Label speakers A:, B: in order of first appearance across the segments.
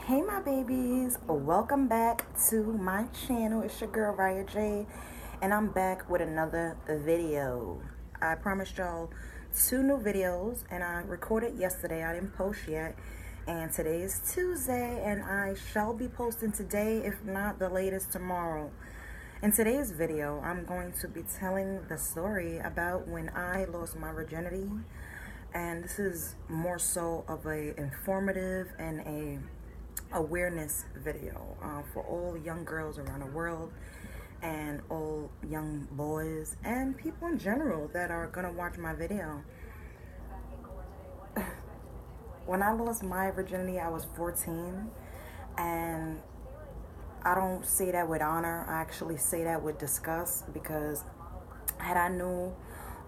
A: Hey my babies, welcome back to my channel. It's your girl Riahjay, and I'm back with another video. I promised y'all 2 new videos, and I recorded yesterday. I didn't post yet, and today is Tuesday, and I shall be posting today, if not the latest tomorrow. In today's video, I'm going to be telling the story about when I lost my virginity, and this is more so of a informative and a awareness video for all young girls around the world and all young boys and people in general that are gonna watch my video. When I lost my virginity, I was 14, and I don't say that with honor. I actually say that with disgust, because had I knew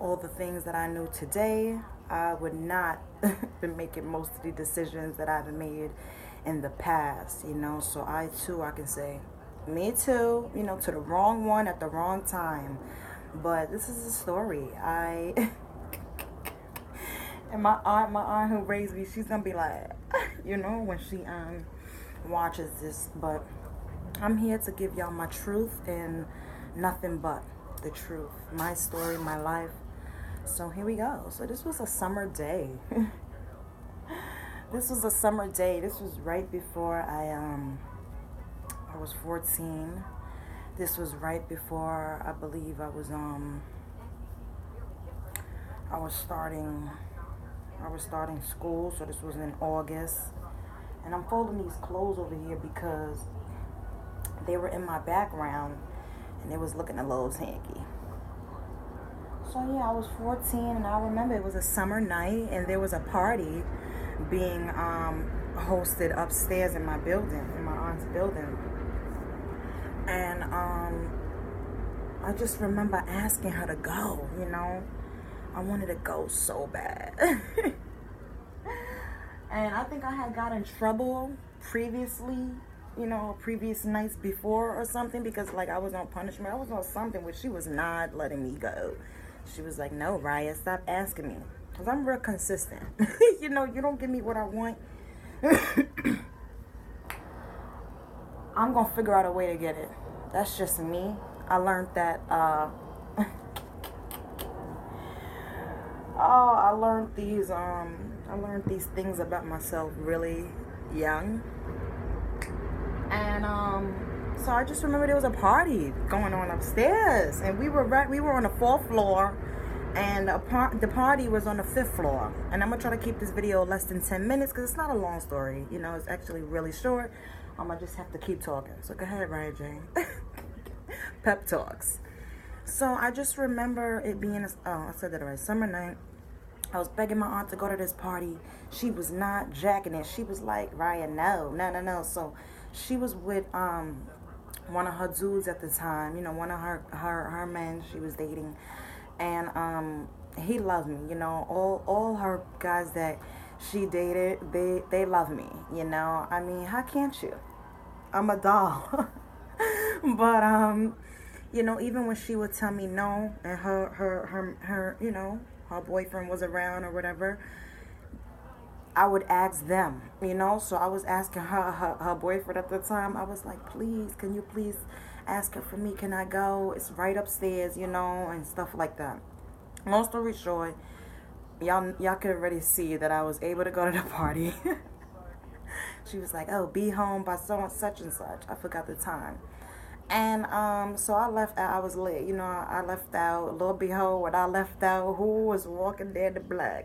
A: all the things that I knew today, I would not been making most of the decisions that I've made in the past, so I can say me too, to the wrong one at the wrong time. But this is a story. I and my aunt who raised me, she's gonna be like, when she watches this. But I'm here to give y'all my truth and nothing but the truth, my story, my life. So here we go. So this was a summer day. This was a summer day. This was right before I was 14. This was right before, I believe, I was starting school. So this was in August, and I'm folding these clothes over here because they were in my background and it was looking a little tanky. So yeah, I was 14, and I remember it was a summer night, and there was a party being hosted upstairs in my building, in my aunt's building. And I just remember asking her to go. I wanted to go so bad. And I think I had got in trouble previously, previous nights before or something, because I was on punishment. I was on something where she was not letting me go. She was like, no, Raya, stop asking me. Because I'm real consistent. You don't give me what I want, I'm going to figure out a way to get it. That's just me. I learned that, I learned these things about myself really young. And, so I just remember there was a party going on upstairs, and we were on the 4th floor, and the party was on the 5th floor. And I'm gonna try to keep this video less than 10 minutes because it's not a long story. It's actually really short. I'm gonna just have to keep talking. So go ahead, Riahjay. Pep talks. So I just remember it being I said that already. Summer night. I was begging my aunt to go to this party. She was not jacking it. She was like, Raya, no. So she was with one of her dudes at the time, one of her men she was dating. And he loved me, all her guys that she dated, they love me, I mean, how can't you? I'm a doll. But even when she would tell me no, and her her boyfriend was around or whatever, I would ask them, so I was asking her boyfriend at the time. I was like, please, can you please ask her for me? Can I go? It's right upstairs, and stuff like that. Long story short, y'all could already see that I was able to go to the party. She was like, oh, be home by such and such. I forgot the time. And so I left out. I was late, I left out. Lord behold, what I left out, who was walking down the block?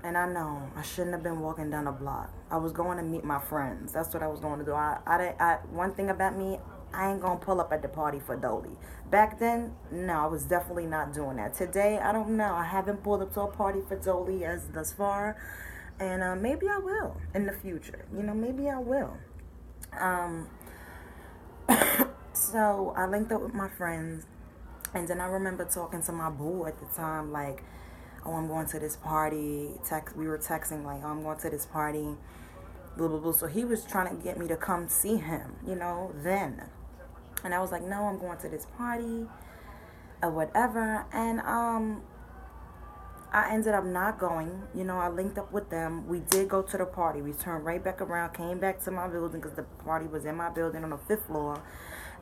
A: And I know I shouldn't have been walking down the block. I was going to meet my friends. That's what I was going to do. One thing about me, I ain't gonna pull up at the party for Dolly. Back then, no, I was definitely not doing that. Today, I don't know. I haven't pulled up to a party for Dolly as thus far, and maybe I will in the future. Maybe I will. So I linked up with my friends, and then I remember talking to my boo at the time, like, oh, I'm going to this party. We were texting like, oh, I'm going to this party. Blah, blah, blah. So he was trying to get me to come see him, then. And I was like, no, I'm going to this party or whatever. And I ended up not going. You know, I linked up with them. We did go to the party. We turned right back around, came back to my building because the party was in my building on the 5th floor.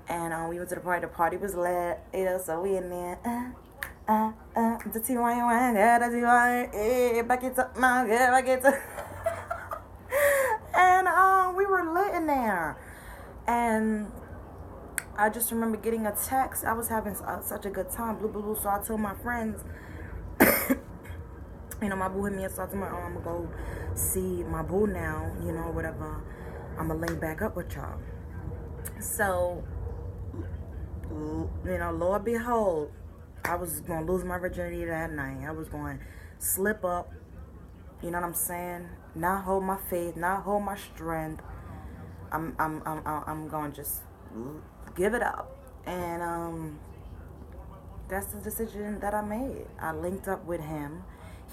A: And we went to the party. The party was lit. Yeah, so we in there. The T-Y-O-N, yeah, the T-Y-O-N, back it up, yeah, back it up. And we were lit in there. And I just remember getting a text. I was having such a good time. Blue, blue, blue. So I told my friends, you know, my boo hit me up. So I told my, I'm going to go see my boo now, you know, whatever. I'm going to link back up with y'all. So, you know, Lord behold, I was going to lose my virginity that night. I was going to slip up, you know what I'm saying? Not hold my faith, not hold my strength. I'm going to just give it up. And that's the decision that I made. I linked up with him.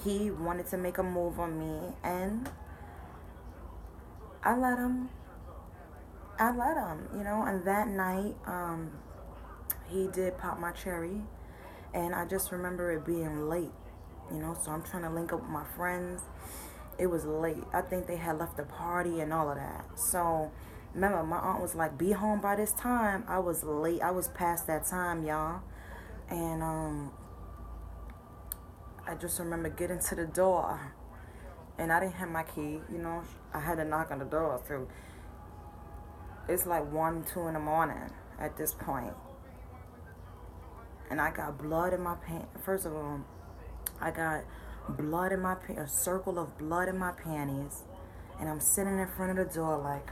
A: He wanted to make a move on me, and I let him, you know. And that night, he did pop my cherry, and I just remember it being late, you know. So I'm trying to link up with my friends. It was late. I think they had left the party and all of that. So remember, my aunt was like, be home by this time. I was late. I was past that time, y'all. And I just remember getting to the door, and I didn't have my key, you know. I had to knock on the door. So it's like 1, 2 in the morning at this point. And I got blood in my pants. First of all, I got blood in my a circle of blood in my panties. And I'm sitting in front of the door like,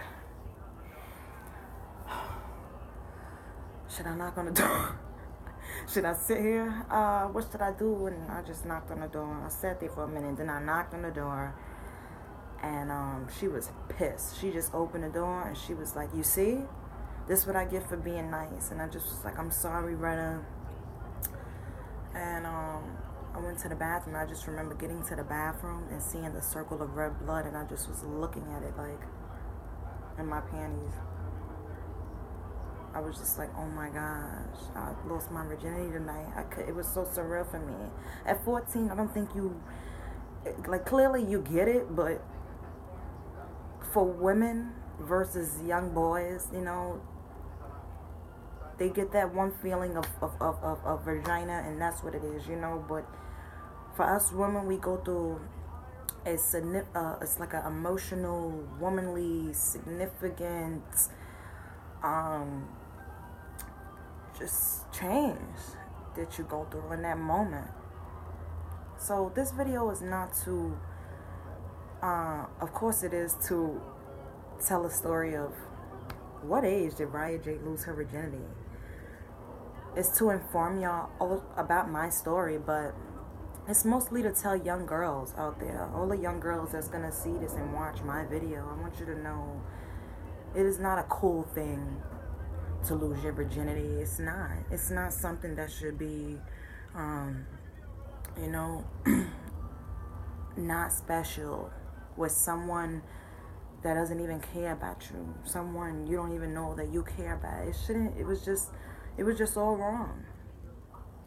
A: should I knock on the door? Should I sit here? What should I do? And I just knocked on the door. I sat there for a minute. Then I knocked on the door. And she was pissed. She just opened the door and she was like, you see? This is what I get for being nice. And I just was like, I'm sorry, Retta. And I went to the bathroom. I just remember getting to the bathroom and seeing the circle of red blood. And I just was looking at it like, in my panties. I was just like, oh my gosh, I lost my virginity tonight. It was so surreal for me. At 14, I don't think you, like, clearly you get it, but for women versus young boys, you know, they get that one feeling of vagina, and that's what it is, you know. But for us women, we go through it's like an emotional, womanly, significant, just change that you go through in that moment. So this video is not to, of course it is to tell a story of what age did Riahjay lose her virginity. It's to inform y'all all about my story, but it's mostly to tell young girls out there, all the young girls that's gonna see this and watch my video. I want you to know it is not a cool thing to lose your virginity. It's not. It's not something that should be, you know, not special with someone that doesn't even care about you. Someone you don't even know that you care about. It shouldn't. It was just all wrong.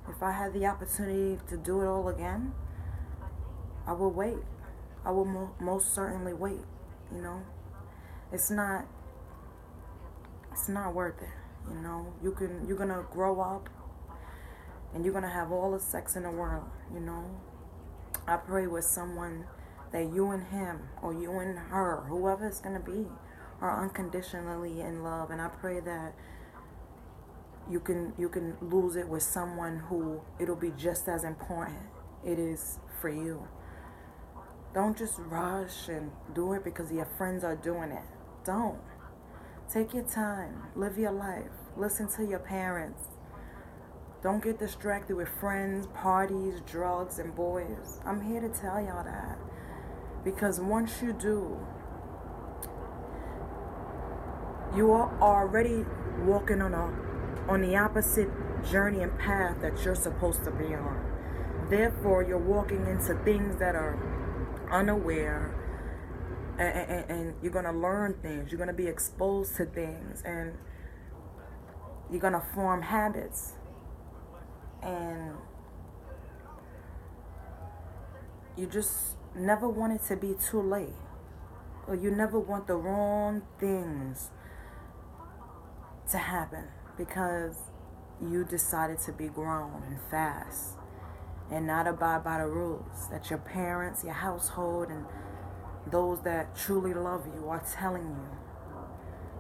A: If I had the opportunity to do it all again, I would wait. I will most certainly wait. You know, it's not worth it. You know, you're gonna grow up and you're gonna have all the sex in the world. You know, I pray with someone that you and him or you and her, whoever it's gonna be, are unconditionally in love, and I pray that you can lose it with someone who it'll be just as important it is for you. Don't just rush and do it because your friends are doing it. Don't. Take your time. Live your life. Listen to your parents. Don't get distracted with friends, parties, drugs, and boys. I'm here to tell y'all that. Because once you do, you are already walking on the opposite journey and path that you're supposed to be on. Therefore, you're walking into things that are unaware, and you're going to learn things. You're going to be exposed to things, and you're going to form habits. And you just never want it to be too late. Or you never want the wrong things to happen because you decided to be grown and fast and not abide by the rules that your parents, your household, and those that truly love you are telling you.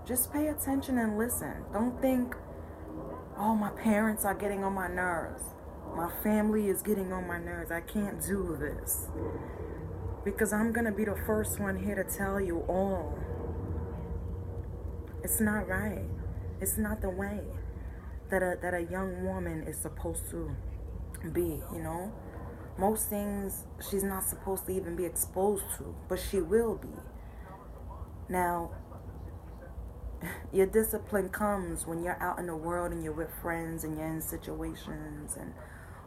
A: Just pay attention and listen. Don't think, oh, my parents are getting on my nerves. My family is getting on my nerves. I can't do this. Because I'm going to be the first one here to tell you all. It's not right. It's not the way that a young woman is supposed to be, you know. Most things she's not supposed to even be exposed to, but she will be. Now, your discipline comes when you're out in the world and you're with friends and you're in situations and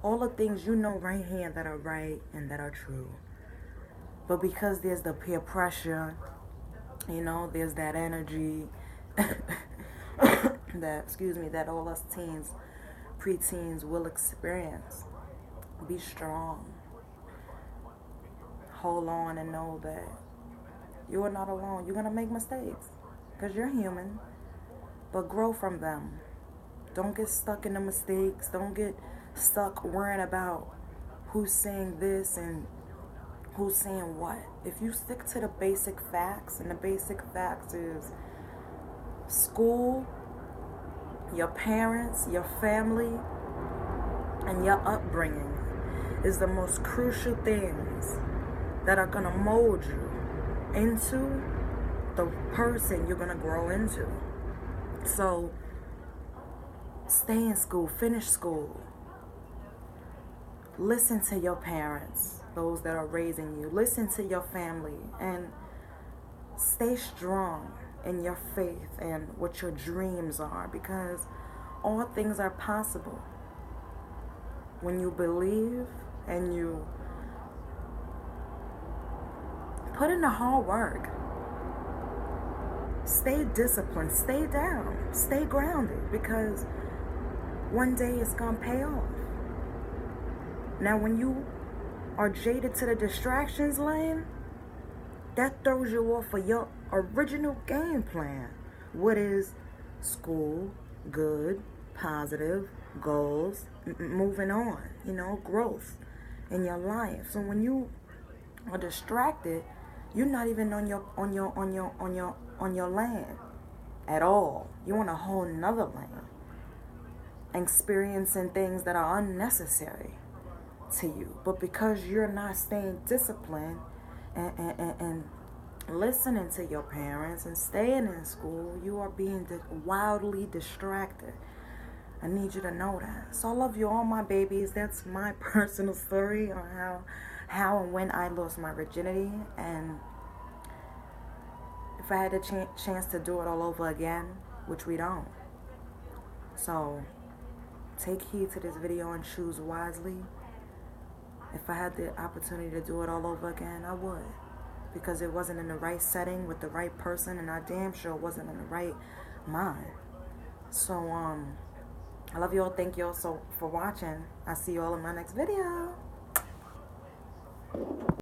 A: all the things you know right here that are right and that are true. But because there's the peer pressure, you know, there's that energy that all us teens, preteens will experience. Be strong. Hold on and know that you are not alone. You're going to make mistakes because you're human, but grow from them. Don't get stuck in the mistakes. Don't get stuck worrying about who's saying this and who's saying what. If you stick to the basic facts, and the basic facts is school, your parents, your family, and your upbringing is the most crucial things that are going to mold you into the person you're going to grow into. So stay in school, finish school. Listen to your parents, those that are raising you. Listen to your family and stay strong in your faith and what your dreams are, because all things are possible when you believe and you put in the hard work. Stay disciplined, stay down, stay grounded, because one day it's gonna pay off. Now, when you are jaded to the distractions lane, that throws you off of your original game plan. What is school, good, positive, goals, moving on, you know, growth in your life. So when you are distracted, you're not even on your lane at all. You're on a whole nother lane, experiencing things that are unnecessary to you. But because you're not staying disciplined and listening to your parents and staying in school, you are being wildly distracted. I need you to know that. So I love you all, my babies. That's my personal story on how and when I lost my virginity. And if I had the chance to do it all over again, which we don't. So take heed to this video and choose wisely. If I had the opportunity to do it all over again, I would. Because it wasn't in the right setting with the right person, and I damn sure wasn't in the right mind. So, I love you all. Thank you all so for watching. I'll see you all in my next video.